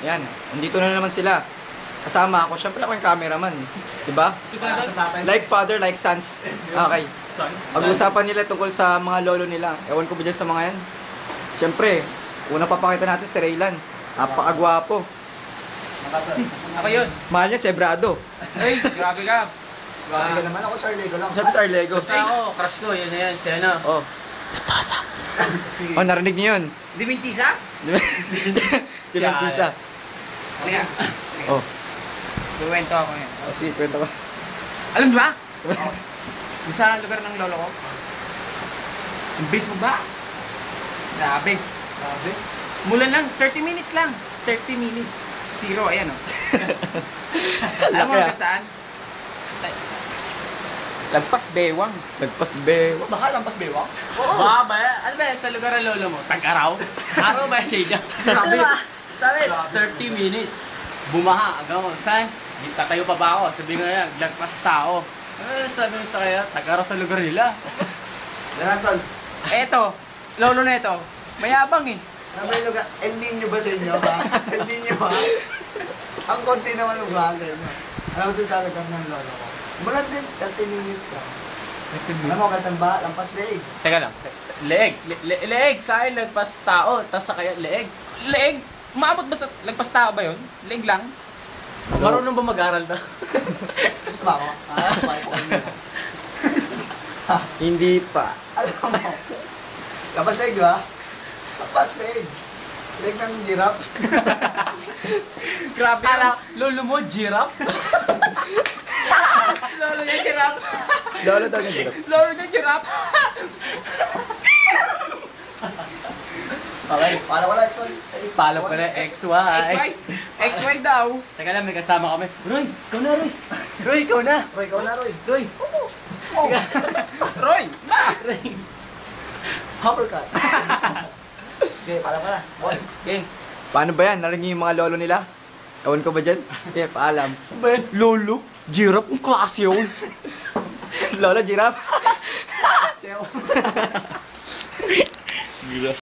Ayan, nandito na naman sila. Kasama ako, syempre ako yung cameraman. Diba? Like father, like sons. Okay. Pag-usapan nila tungkol sa mga lolo nila. Ewan ko ba dyan sa mga yan? Syempre, una papakita natin si Raylan. Napakagwapo. Ako yun. Mahal niya si Ebrado. Ay, grabe ka. Grabe ka naman, ako Sir Lego lang. Sabi sa Arlego. Basta ako, crush ko, yun na yan, si ano. Oh. Oh, narinig niyo yun. Di Mintisa? Si Bentisa. Halika. Oh. Buwento ako yun. Oh, sige, kwento ka. Alam ba? Sa lugar ng lolo ko. Ang base mo ba? Grabe. Grabe. Mula lang, 30 minutes lang. 30 minutes. Zero, ayan o. Alam mo Laki, hanggang saan? Lagpas bewang. Lagpas bewang. Baka lampas bewang? Ba, ano ba sa lugar ng lolo mo? Tag-araw? Araw ba sa inyo? Grabe. Sabi, 30 minutes. Bumaha. Agaw mo, saan? Tatayo pa ba ako? Sabi nga yan, lagpas tao. Sabi mo sa kaya, tag-araw sa lugar nila. Yan, Tol. Eto, lolo na ito. Mayabang eh. Ano ba yung lugar? El Niño ba sa inyo, ha? El Niño, ha? Ang konti naman ng bahay nyo. Alam mo dun sa lugar ng lolo ko. Mula din, 30 minutes ka. Alam mo, kasan ba? Lampas leeg. Teka lang. Leeg. Leeg. Sa akin, lagpas tao. Tapos sa kaya, leeg. Leeg? Maabot ba sa lagpas tao ba yun? Leeg lang? Marunong ba mag-aral na? Gusto ba ako? Sabay ko kanina. Hindi pa. Alam mo, lampas leeg, di ba? Lampas leeg. Leeg ng giraffe. Grabe. Lolo mo, giraffe? Lolo niya, giraffe. Lolo daw niya giraffe. Lolo niya, giraffe. Okay, para wala actually. Palo pa na XY. XY daw. Teka lang, may kasama kami. Roy, ikaw na, Roy. Roy, ikaw na. Roy, ikaw na, Roy. Roy. Roy, na. Roy. Uppercut. Okay, pala. Boy. Okay. Paano ba yan? Narinig niyo yung mga lolo nila? Ewan ko ba dyan? Sige, paalam. Lolo? Giraffe? Ang klase yun. Lolo, giraffe?